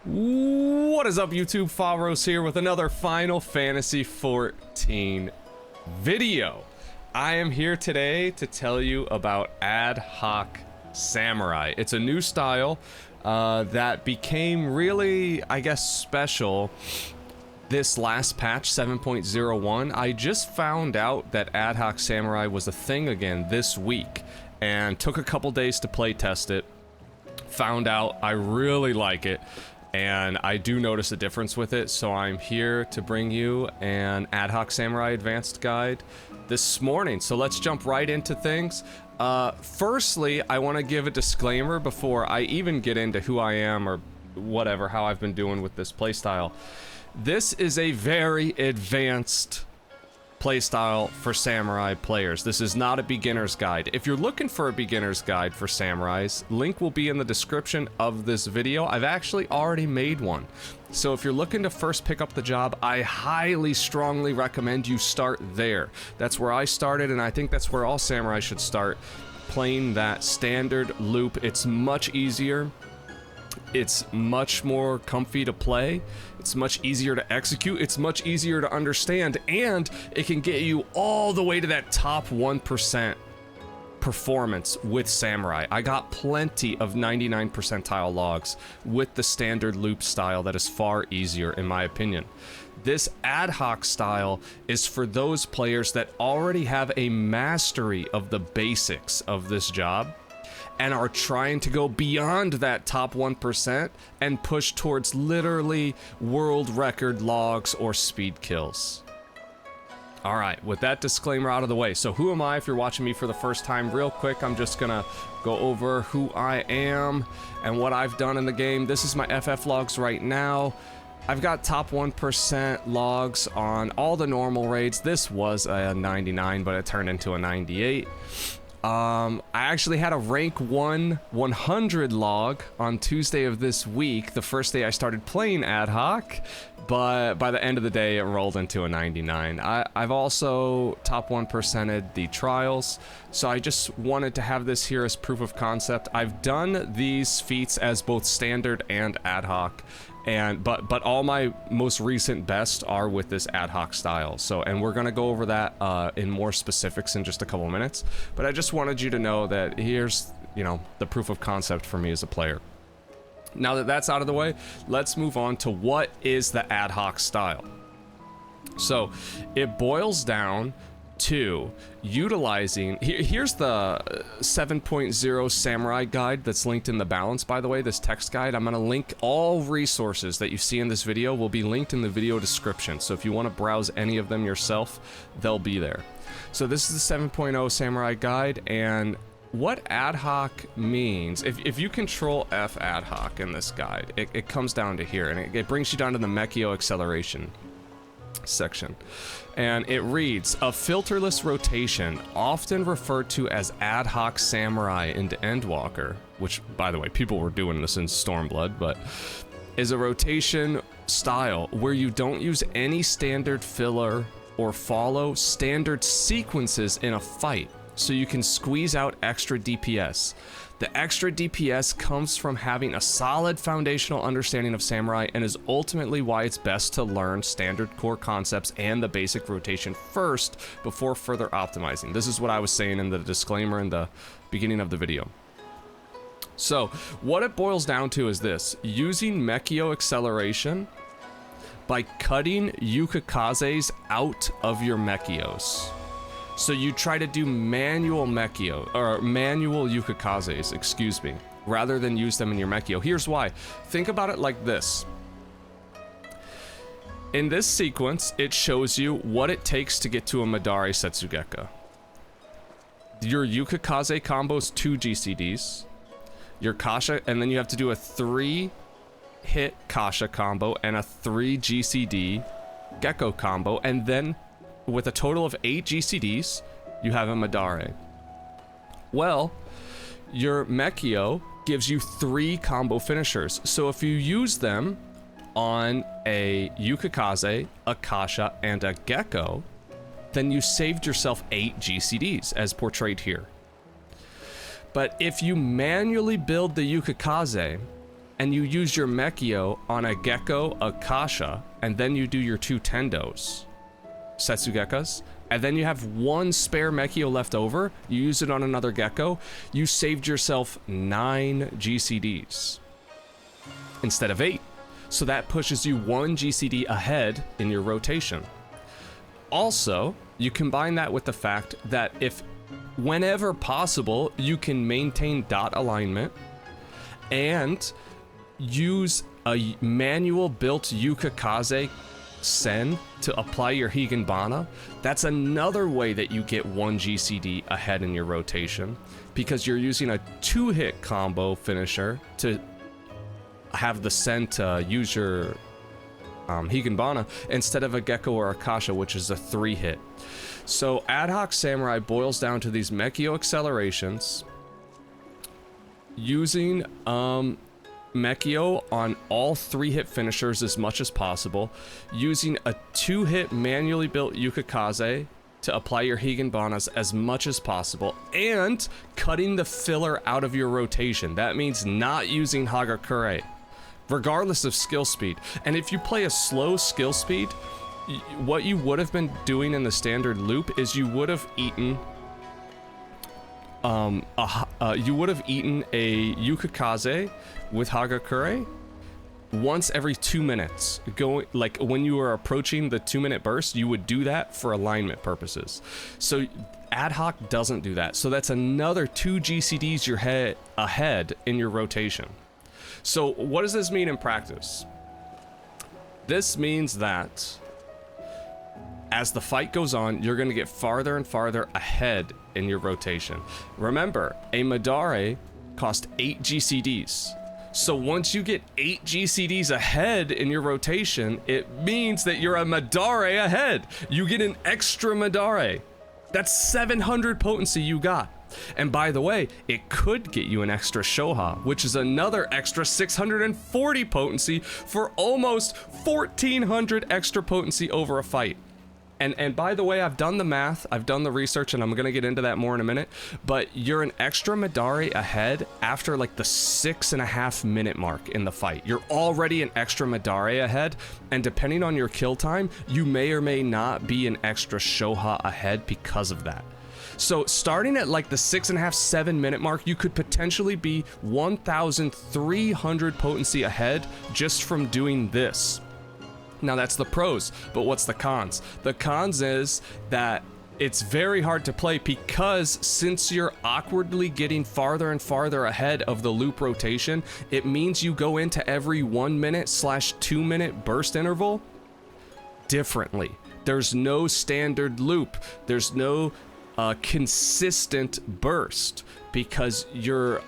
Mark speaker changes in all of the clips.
Speaker 1: What is up, YouTube? Favros here with another Final Fantasy XIV video. I am here today to tell you about Adhoc Samurai. It's a new style that became really, I guess, special this last patch, 7.01. I just found out that Adhoc Samurai was a thing again this week and took a couple days to play test it. Found out I really like it. And I do notice a difference with it, so I'm here to bring you an Adhoc Samurai Advanced Guide this morning. So let's jump right into things. Firstly, I want to give a disclaimer before I even get into who I am or whatever, how I've been doing with this playstyle. This is a very advanced playstyle for samurai players. This is not a beginner's guide. If you're looking for a beginner's guide for samurais, link will be in the description of this video. I've actually already made one. So if you're looking to first pick up the job, I highly strongly recommend you start there. That's where I started, and I think that's where all samurai should start, playing that standard loop. It's much easier. It's much more comfy to play, it's much easier to execute, it's much easier to understand, and it can get you all the way to that top 1% performance with Samurai. I got plenty of 99 percentile logs with the standard loop style that is far easier in my opinion. This Adhoc style is for those players that already have a mastery of the basics of this job and are trying to go beyond that top 1% and push towards literally world record logs or speed kills. All right, with that disclaimer out of the way, so who am I if you're watching me for the first time? Real quick, I'm just gonna go over who I am and what I've done in the game. This is my FF logs right now. I've got top 1% logs on all the normal raids. This was a 99, but it turned into a 98. I actually had a rank 1 100 log on Tuesday of this week, the first day I started playing Adhoc, but by the end of the day it rolled into a 99. I've also top 1%ed the trials, so I just wanted to have this here as proof of concept. I've done these feats as both standard and Adhoc, but all my most recent best are with this Adhoc style. So, and we're gonna go over that in more specifics in just a couple minutes. But I just wanted you to know that here's, you know, the proof of concept for me as a player. Now that that's out of the way, let's move on to what is the Adhoc style. So, it boils down to utilizing, here's the 7.0 Samurai guide that's linked in the balance, by the way, this text guide. I'm going to link all resources that you see in this video will be linked in the video description, so if you want to browse any of them yourself, they'll be there. So this is the 7.0 Samurai guide, and what Adhoc means, if you control F Adhoc in this guide, it comes down to here, and it brings you down to the Mechio acceleration section, and it reads, a filterless rotation, often referred to as Adhoc Samurai into Endwalker, which, by the way, people were doing this in Stormblood, but is a rotation style where you don't use any standard filler or follow standard sequences in a fight, so you can squeeze out extra DPS. The extra DPS comes from having a solid foundational understanding of Samurai and is ultimately why it's best to learn standard core concepts and the basic rotation first before further optimizing. This is what I was saying in the disclaimer in the beginning of the video. So, what it boils down to is this: using Mechio acceleration by cutting Yukikazes out of your Mechios. So you try to do manual Mechio, or manual Yukikazes, excuse me, rather than use them in your Mechio. Here's why. Think about it like this. In this sequence, it shows you what it takes to get to a Madare Setsugeka. Your Yukikaze combo's 2 GCDs, your Kasha, and then you have to do a 3-hit Kasha combo and a 3 GCD Gecko combo, and then with a total of 8 GCDs, you have a Madare. Well, your Mechio gives you 3 combo finishers, so if you use them on a Yukikaze, a Kasha, and a Gecko, then you saved yourself 8 GCDs, as portrayed here. But if you manually build the Yukikaze and you use your Mechio on a Gecko, a Kasha, and then you do your 2 Tendos, Setsugekas, and then you have 1 spare Mechio left over, you use it on another Gecko, you saved yourself 9 GCDs instead of 8. So that pushes you 1 GCD ahead in your rotation. Also, you combine that with the fact that if, whenever possible, you can maintain dot alignment and use a manual built Yukikaze Sen to apply your Higanbana, that's another way that you get 1 GCD ahead in your rotation, because you're using a 2-hit combo finisher to have the Sen to use your Higanbana instead of a Gecko or a Kasha, which is a 3-hit. So Adhoc Samurai boils down to these Mechio accelerations, using Mechio on all 3-hit finishers as much as possible, using a 2-hit manually built Yukikaze to apply your Higanbanas as much as possible, and cutting the filler out of your rotation. That means not using Hagakure, regardless of skill speed. And if you play a slow skill speed, what you would have been doing in the standard loop is you would have eaten a Yukikaze with Hagakure once every 2 minutes. Like when you were approaching the 2-minute burst, you would do that for alignment purposes. So Adhoc doesn't do that. So that's another 2 GCDs you're ahead in your rotation. So what does this mean in practice? This means that as the fight goes on, you're going to get farther and farther ahead in your rotation. Remember, a Madare cost 8 GCDs. So once you get 8 GCDs ahead in your rotation, it means that you're a Madare ahead. You get an extra Madare. That's 700 potency you got. And by the way, it could get you an extra Shoha, which is another extra 640 potency for almost 1400 extra potency over a fight. And by the way, I've done the math, I've done the research, and I'm gonna get into that more in a minute, but you're an extra Madare ahead after like the 6.5 minute mark in the fight. You're already an extra Madare ahead, and depending on your kill time, you may or may not be an extra Shoha ahead because of that. So starting at like the 6.5, 7 minute mark, you could potentially be 1,300 potency ahead just from doing this. Now that's the pros, but what's the cons? The cons is that it's very hard to play because since you're awkwardly getting farther and farther ahead of the loop rotation, it means you go into every 1 minute/2 minute burst interval differently. There's no standard loop. There's no consistent burst because you're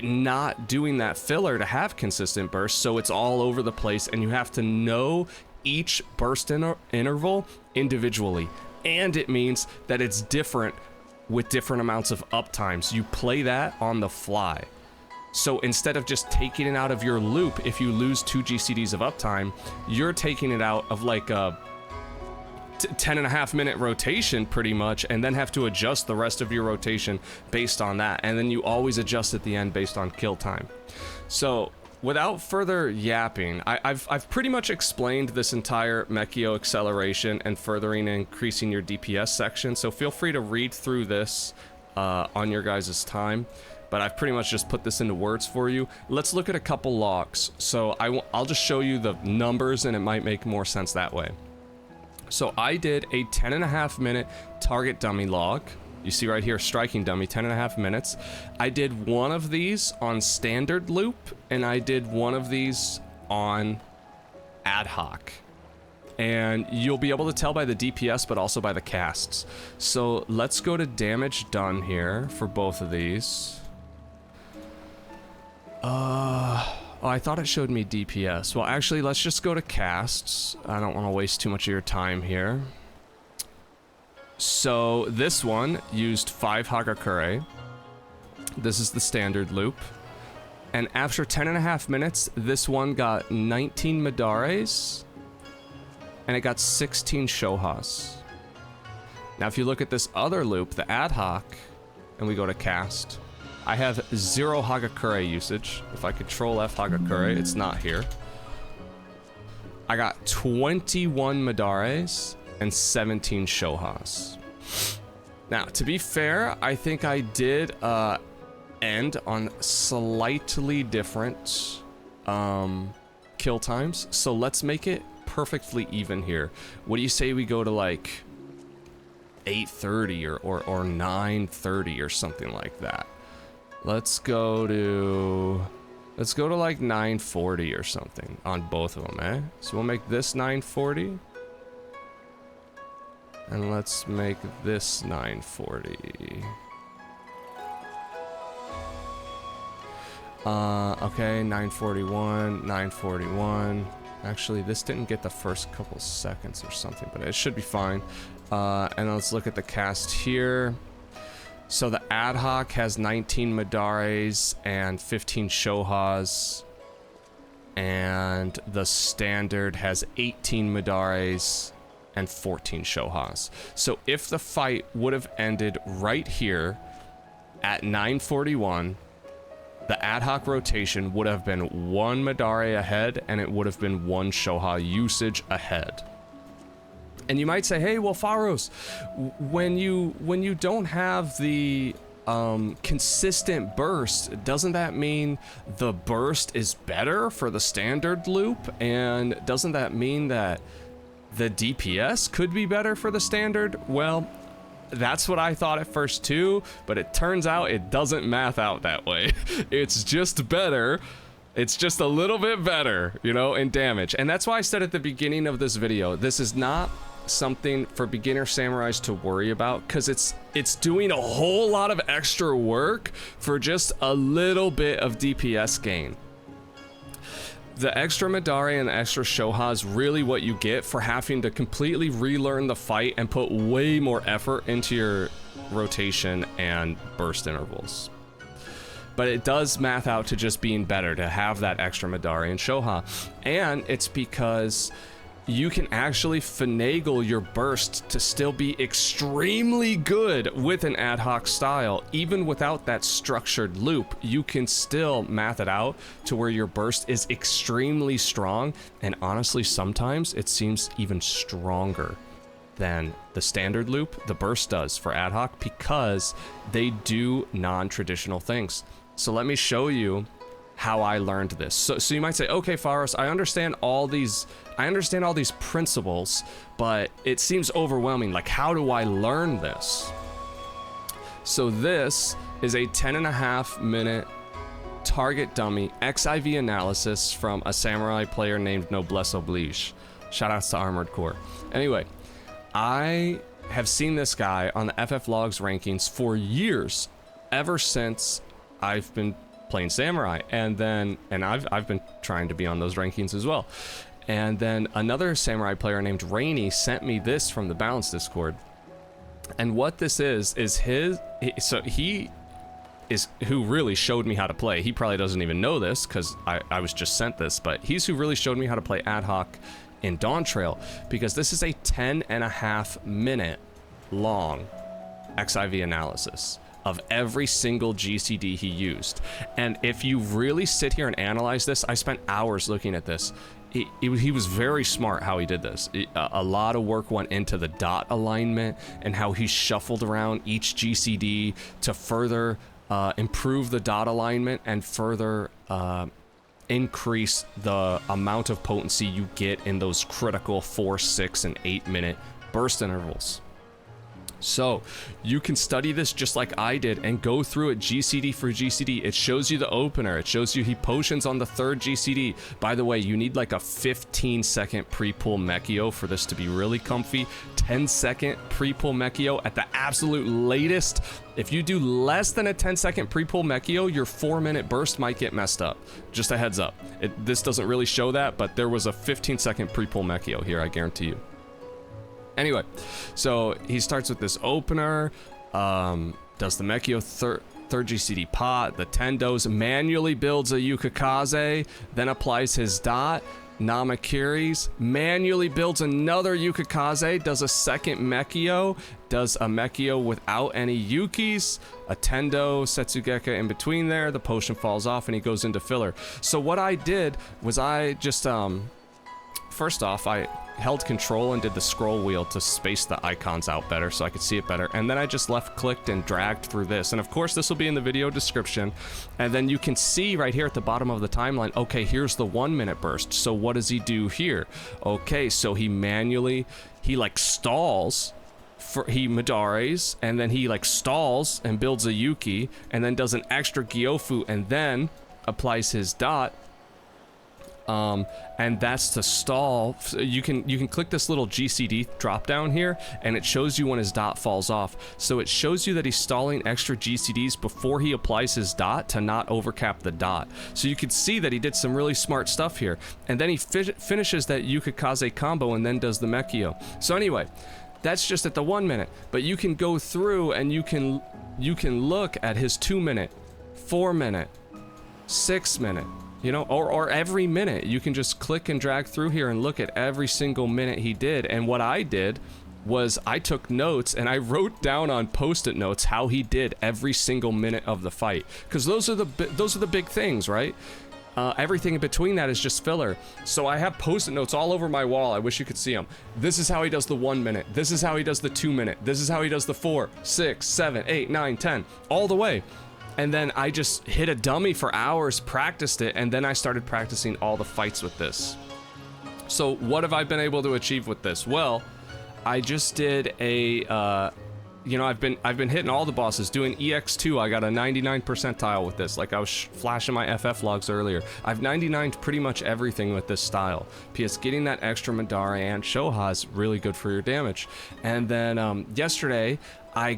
Speaker 1: not doing that filler to have consistent burst, so it's all over the place and you have to know each burst interval individually, and it means that it's different with different amounts of uptimes. You play that on the fly. So instead of just taking it out of your loop, if you lose 2 GCDs of uptime, you're taking it out of like a 10.5 minute rotation pretty much, and then have to adjust the rest of your rotation based on that, and then you always adjust at the end based on kill time. So without further yapping, I've pretty much explained this entire Mechio acceleration and furthering and increasing your DPS section, so feel free to read through this on your guys' time, but I've pretty much just put this into words for you. Let's look at a couple logs. So I'll just show you the numbers and it might make more sense that way. So I did a 10.5 minute target dummy log. You see right here, striking dummy, 10.5 minutes. I did one of these on standard loop, and I did one of these on Adhoc. And you'll be able to tell by the DPS, but also by the casts. So let's go to damage done here for both of these. Oh, I thought it showed me DPS. Well, actually, let's just go to casts. I don't want to waste too much of your time here. So this one used 5 Hagakure. This is the standard loop. And after 10.5 minutes, this one got 19 Madares. And it got 16 Shohas. Now, if you look at this other loop, the Adhoc, and we go to cast, I have 0 Hagakure usage. If I control F Hagakure, it's not here. I got 21 Madares and 17 Shohas. Now, to be fair, I think I did end on slightly different kill times. So let's make it perfectly even here. What do you say we go to like 8:30 or 9:30 or something like that? Let's go to like 9:40 or something on both of them, eh? So we'll make this 9:40. And let's make this 9:40. Okay, 9:41, 9:41. Actually, this didn't get the first couple seconds or something, but it should be fine. And let's look at the cast here. So the Adhoc has 19 Madares and 15 Shohas. And the Standard has 18 Madares and 14 Shohas. So if the fight would have ended right here at 9:41, the Adhoc rotation would have been 1 Madare ahead, and it would have been 1 Shoha usage ahead. And you might say, hey, well, Faros, when you don't have the consistent burst, doesn't that mean the burst is better for the standard loop? And doesn't that mean that the DPS could be better for the standard? Well, that's what I thought at first too, but it turns out it doesn't math out that way. It's just better. It's just a little bit better, you know, in damage. And that's why I said at the beginning of this video, this is not something for beginner samurais to worry about, because it's doing a whole lot of extra work for just a little bit of DPS gain. The extra Madare and the extra Shoha is really what you get for having to completely relearn the fight and put way more effort into your rotation and burst intervals. But it does math out to just being better to have that extra Madare and Shoha. And it's because you can actually finagle your burst to still be extremely good with an ad hoc style. Even without that structured loop, you can still math it out to where your burst is extremely strong, and honestly sometimes it seems even stronger than the standard loop the burst does for ad hoc, because they do non-traditional things. So let me show you how I learned this. So you might say, okay, Faros, I understand all these principles, but it seems overwhelming. Like, how do I learn this? So this is a 10.5 minute target dummy XIV analysis from a samurai player named Noblesse Oblige. Shoutouts to Armored Core. Anyway, I have seen this guy on the FFLogs rankings for years, ever since I've been playing samurai, and I've been trying to be on those rankings as well. And then another samurai player named Rainy sent me this from the Balance Discord. And what this is he is who really showed me how to play. He probably doesn't even know this because I was just sent this, but he's who really showed me how to play ad hoc in Dawntrail, because this is a 10.5 minute long XIV analysis of every single GCD he used. And if you really sit here and analyze this, I spent hours looking at this. He was very smart how he did this. A lot of work went into the dot alignment and how he shuffled around each GCD to further improve the dot alignment and further increase the amount of potency you get in those critical 4, 6, and 8 minute burst intervals. So you can study this just like I did and go through it GCD for GCD. It shows you the opener. It shows you he potions on the 3rd GCD. By the way, you need like a 15-second pre-pull Mechio for this to be really comfy. 10-second pre-pull Mechio at the absolute latest. If you do less than a 10-second pre-pull Mechio, your 4-minute burst might get messed up. Just a heads up. This doesn't really show that, but there was a 15-second pre-pull Mechio here, I guarantee you. Anyway, so he starts with this opener, does the Mechio 3rd GCD pot, the Tendos, manually builds a Yukikaze, then applies his dot, Namakiris, manually builds another Yukikaze, does a second Mekio, does a Mekio without any Yukis, a Tendo Setsugeka in between there, the potion falls off and he goes into filler. So what I did was I just, first off, I held control and did the scroll wheel to space the icons out better so I could see it better. And then I just left clicked and dragged through this. And of course, this will be in the video description. And then you can see right here at the bottom of the timeline, okay, here's the 1 minute burst. So what does he do here? Okay, so he manually, he like stalls, he Midares, and then he like stalls and builds a Yuki, and then does an extra Gyofu, and then applies his dot. And that's to stall. You can click this little GCD drop down here and it shows you when his dot falls off. So it shows you that he's stalling extra GCDs before he applies his dot to not overcap the dot. So you can see that he did some really smart stuff here. And then he finishes that Yukikaze combo and then does the Mekio. So anyway, that's just at the 1 minute, but you can go through and you can look at his 2 minute, 4 minute, 6 minute, you know, or every minute. You can just click and drag through here and look at every single minute he did. And what I did was I took notes and I wrote down on post-it notes how he did every single minute of the fight, because those are the big things, right? Everything in between that is just filler. So I have post-it notes all over my wall. I wish you could see them. This is how he does the 1 minute. This is how he does the 2 minute. This is how he does the 4, 6, 7, 8, 9, 10, all the way. And then I just hit a dummy for hours, practiced it, and then I started practicing all the fights with this. So what have I been able to achieve with this? Well, I just did a, you know, I've been hitting all the bosses. Doing EX2, I got a 99 percentile with this. Like I was flashing my FFLogs earlier. I've 99'd pretty much everything with this style. P.S. getting that extra Madara and Shoha is really good for your damage. And then yesterday, I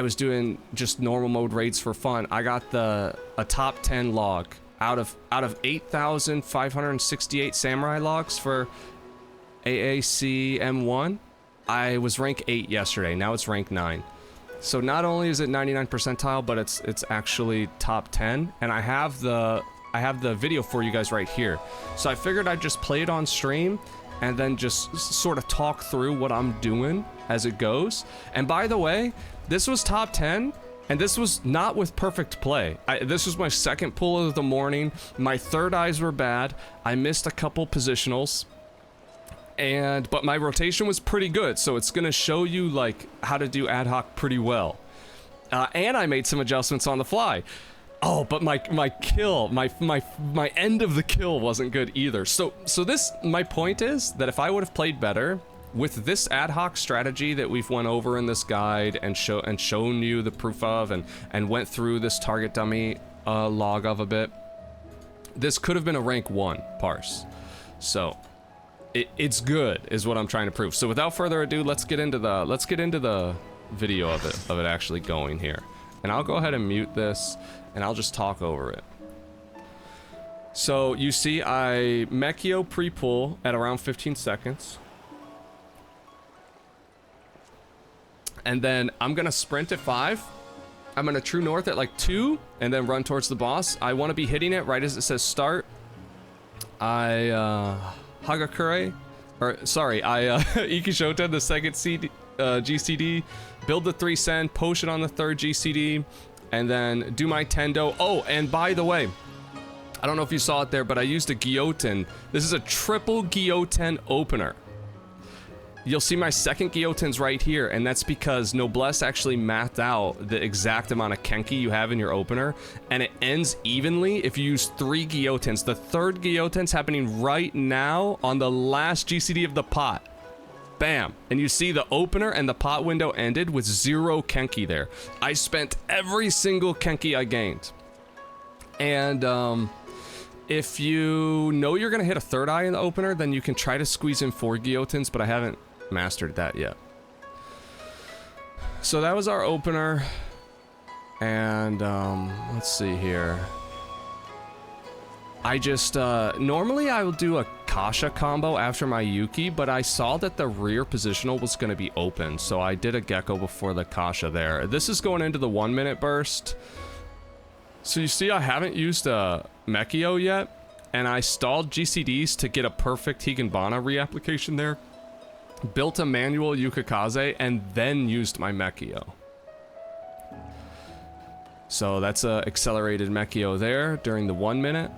Speaker 1: was doing just normal mode raids for fun. I got a top 10 log out of 8,568 samurai logs for AAC M1. I was rank 8 yesterday. Now it's rank 9. So not only is it 99 percentile, but it's actually top 10. And I have the video for you guys right here. So I figured I'd just play it on stream and then just sort of talk through what I'm doing as it goes. And by the way, this was top 10, and this was not with perfect play. This was my second pull of the morning. My third eyes were bad. I missed a couple positionals, but my rotation was pretty good. So it's gonna show you like how to do ad hoc pretty well. And I made some adjustments on the fly. Oh, but my kill, my end of the kill wasn't good either. So this, my point is that if I would have played better with this ad hoc strategy that we've went over in this guide and shown you the proof of and went through this target dummy log of a bit, this could have been a rank 1 parse. So it's good is what I'm trying to prove. So without further ado, let's get into the video of it actually going here. And I'll go ahead and mute this and I'll just talk over it. So you see I Mekio pre-pull at around 15 seconds. And then I'm gonna sprint at 5. I'm gonna true north at like 2 and then run towards the boss. I wanna be hitting it right as it says start. I Hagakure, or sorry, I Ikishota the second GCD, build the 3 Sen, potion on the 3rd GCD, and then do my Tendo. Oh, and by the way, I don't know if you saw it there, but I used a Gyouten. This is a triple Gyouten opener. You'll see my second Gyouten's right here, and that's because Noblesse actually mathed out the exact amount of Kenki you have in your opener, and it ends evenly if you use 3 Gyouten's. The 3rd Gyouten's happening right now on the last GCD of the pot. Bam! And you see the opener and the pot window ended with 0 Kenki there. I spent every single Kenki I gained. And, if you know you're gonna hit a 3rd eye in the opener, then you can try to squeeze in 4 Gyouten's, but I haven't mastered that yet. So that was our opener. And, let's see here. I just, normally I will do a Kasha combo after my Yuki, but I saw that the rear positional was going to be open, so I did a Gecko before the Kasha there. This is going into the 1 minute burst. So you see I haven't used a Mekio yet, and I stalled GCDs to get a perfect Higanbana reapplication there, built a manual Yukikaze, and then used my Mechio. So that's a accelerated Mechio there during the 1 minute.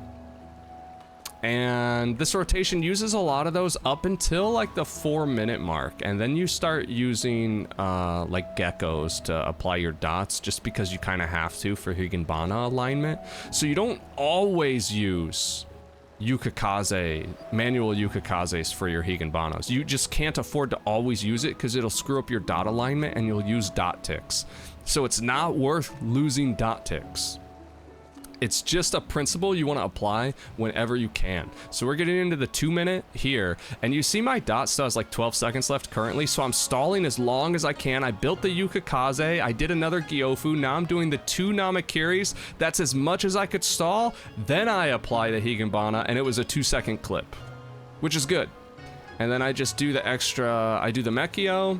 Speaker 1: And this rotation uses a lot of those up until like the 4 minute mark, and then you start using like geckos to apply your dots, just because you kind of have to for Higanbana alignment. So you don't always use Yukikaze, manual Yukikazes for your Higanbanas. You just can't afford to always use it because it'll screw up your dot alignment and you'll use dot ticks. So it's not worth losing dot ticks. It's just a principle you want to apply whenever you can. So we're getting into the 2 minute here, and you see my dot still has like 12 seconds left currently, so I'm stalling as long as I can. I built the Yukikaze, I did another Gyofu, now I'm doing the 2 Namakiris. That's as much as I could stall. Then I apply the Higanbana, and it was a 2-second clip, which is good. And then I just do the extra, I do the Mechio.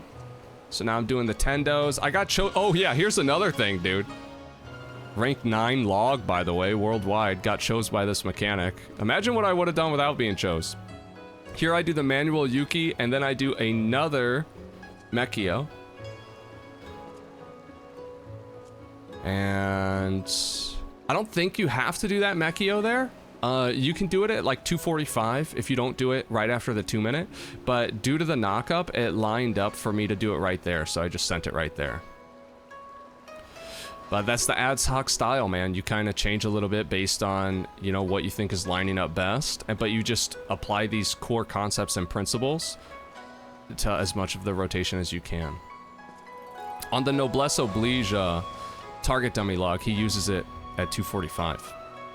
Speaker 1: So now I'm doing the Tendos. I got oh yeah, here's another thing, dude. Rank 9 log, by the way, worldwide, got chose by this mechanic. Imagine what I would have done without being chose. Here I do the manual Yuki, and then I do another Mechio. And I don't think you have to do that Mechio there. You can do it at like 2:45 if you don't do it right after the 2 minute. But due to the knockup, it lined up for me to do it right there, so I just sent it right there. But that's the Adhoc style, man. You kind of change a little bit based on, you know, what you think is lining up best. But you just apply these core concepts and principles to as much of the rotation as you can. On the Noblesse Oblige target dummy log, he uses it at 2:45.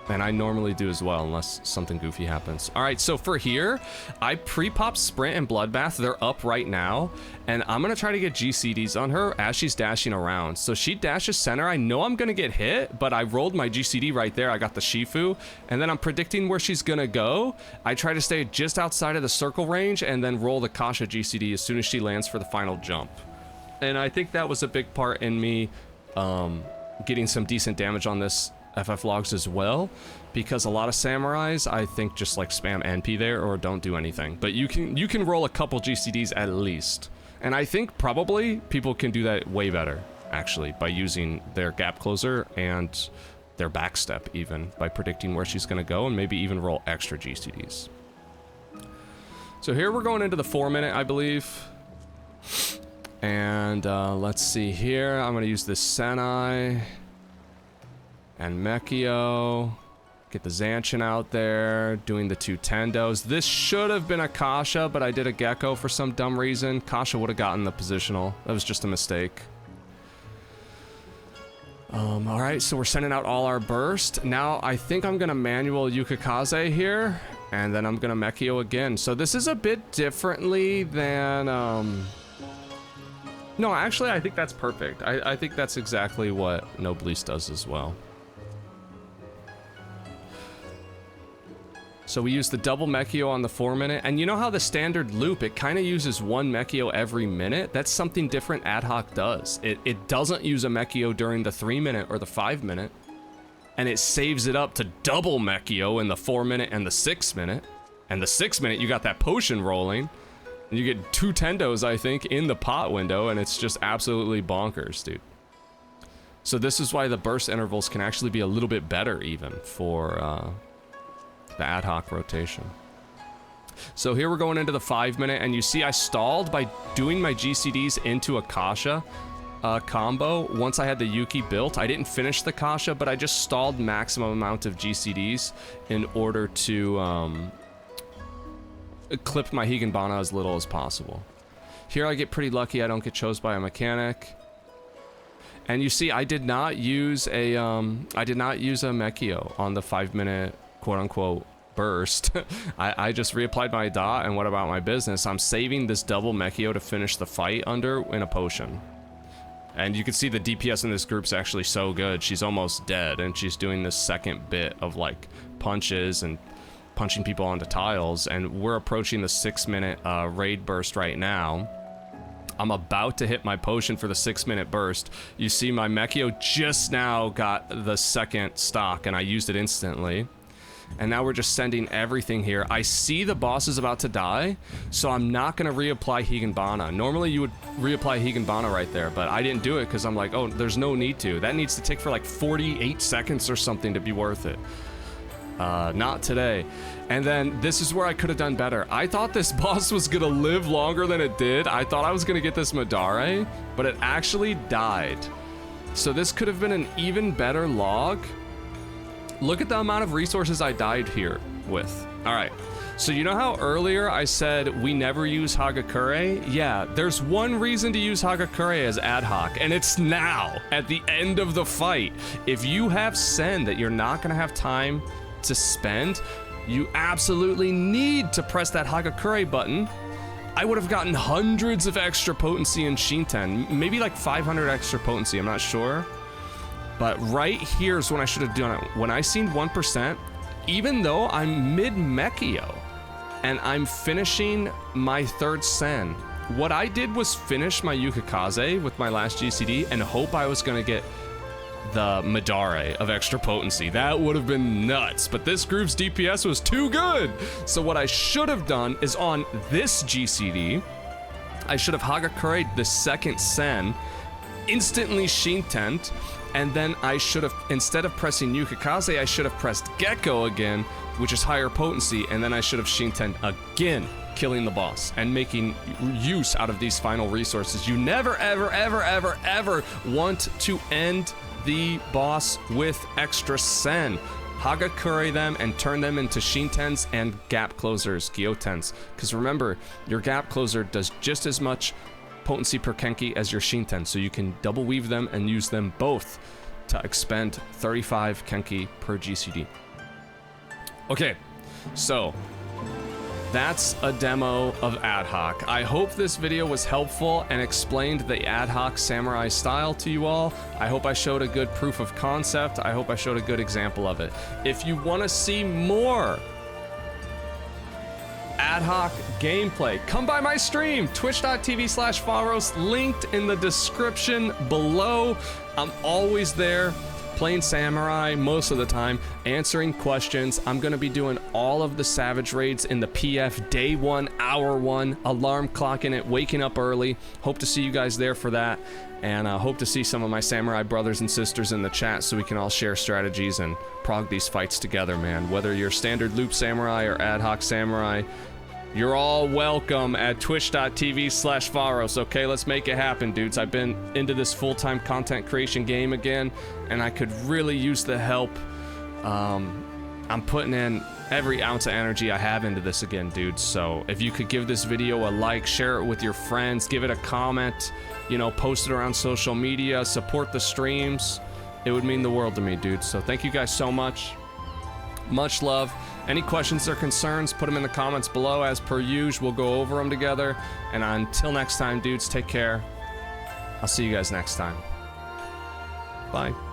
Speaker 1: And I normally do as well, unless something goofy happens. All right, so for here, I pre-pop Sprint and Bloodbath. They're up right now. And I'm going to try to get GCDs on her as she's dashing around. So she dashes center. I know I'm going to get hit, but I rolled my GCD right there. I got the Shifu. And then I'm predicting where she's going to go. I try to stay just outside of the circle range and then roll the Kasha GCD as soon as she lands for the final jump. And I think that was a big part in me getting some decent damage on this FFLogs as well, because a lot of samurais I think just like spam NP there or don't do anything, but you can roll a couple GCDs at least, and I think probably people can do that way better actually by using their gap closer and their backstep, even by predicting where she's going to go and maybe even roll extra GCDs. So here we're going into the 4 minute, I believe, and let's see here. I'm going to use this Senai and Mechio, get the Zanchin out there, doing the 2 Tendos. This should have been a Kasha, but I did a Gecko for some dumb reason. Kasha would have gotten the positional. That was just a mistake. All right, so we're sending out all our burst. Now I think I'm gonna manual Yukikaze here, and then I'm gonna Mechio again. So this is a bit differently than, no, actually I think that's perfect. I think that's exactly what Noblesse does as well. So we use the double Mechio on the 4 minute, and you know how the standard loop, it kind of uses 1 Mechio every minute? That's something different Adhoc does. It doesn't use a Mechio during the 3 minute or the 5 minute, and it saves it up to double Mechio in the 4 minute and the 6 minute. And the 6 minute, you got that potion rolling, and you get 2 Tendos, I think, in the pot window, and it's just absolutely bonkers, dude. So this is why the burst intervals can actually be a little bit better even for the Adhoc rotation. So here we're going into the 5 minute, and you see I stalled by doing my GCDs into a Kasha combo. Once I had the Yuki built, I didn't finish the Kasha, but I just stalled maximum amount of GCDs in order to clip my Higanbana as little as possible. Here I get pretty lucky. I don't get chose by a mechanic. And you see I did not use a Mechio on the 5 minute quote-unquote burst. I just reapplied my dot, and what about my business? I'm saving this double Mechio to finish the fight under in a potion. And you can see the DPS in this group's actually so good. She's almost dead, and she's doing this second bit of like punches and punching people onto tiles, and we're approaching the 6 minute raid burst right now. I'm about to hit my potion for the 6 minute burst. You see my Mechio just now got the second stock, and I used it instantly. and now we're just sending everything here. I see the boss is about to die, so I'm not gonna reapply Higanbana. Normally you would reapply Higanbana right there, but I didn't do it because I'm like, oh, there's no need to. That needs to take for like 48 seconds or something to be worth it. Not today. And then this is where I could have done better. I thought this boss was gonna live longer than it did. I thought I was gonna get this Madare, but it actually died. So this could have been an even better log. Look at the amount of resources I died here with. All right, so you know how earlier I said we never use Hagakure? Yeah, there's one reason to use Hagakure as ad hoc, and it's now, at the end of the fight. If you have Sen that you're not gonna have time to spend, you absolutely need to press that Hagakure button. I would have gotten hundreds of extra potency in Shinten, maybe like 500 extra potency, I'm not sure. But right here's when I should have done it. When I seen 1%, even though I'm mid-Mechio and I'm finishing my third Sen, what I did was finish my Yukikaze with my last GCD and hope I was gonna get the Madare of extra potency. That would have been nuts, but this group's DPS was too good. So what I should have done is on this GCD, I should have Hagakure the second Sen, instantly Shintent, and then I should have, instead of pressing Yukikaze, I should have pressed Gecko again, which is higher potency, and then I should have Shintent again, killing the boss and making use out of these final resources. You never, ever, ever, ever, ever want to end the boss with extra Sen. Hagakure them and turn them into Shintens and gap closers, Gyotens. Because remember, your gap closer does just as much potency per Kenki as your Shinten, so you can double weave them and use them both to expend 35 Kenki per GCD. Okay, so that's a demo of Ad Hoc. I hope this video was helpful and explained the Adhoc Samurai style to you all. I hope I showed a good proof of concept. I hope I showed a good example of it. If you want to see more Ad Hoc gameplay, come by my stream, twitch.tv/Faros, linked in the description below. I'm always there, playing Samurai most of the time, answering questions. I'm gonna be doing all of the Savage Raids in the PF day 1, hour 1, alarm clocking it, waking up early. Hope to see you guys there for that, and hope to see some of my Samurai brothers and sisters in the chat so we can all share strategies and prog these fights together, man. Whether you're standard loop Samurai or Ad Hoc Samurai, you're all welcome at twitch.tv/Faros, okay? Let's make it happen, dudes. I've been into this full-time content creation game again, and I could really use the help. I'm putting in every ounce of energy I have into this again, dudes. So if you could give this video a like, share it with your friends, give it a comment, you know, post it around social media, support the streams, it would mean the world to me, dudes. So thank you guys so much. Much love. Any questions or concerns, put them in the comments below. As per usual, we'll go over them together. And until next time, dudes, take care. I'll see you guys next time. Bye.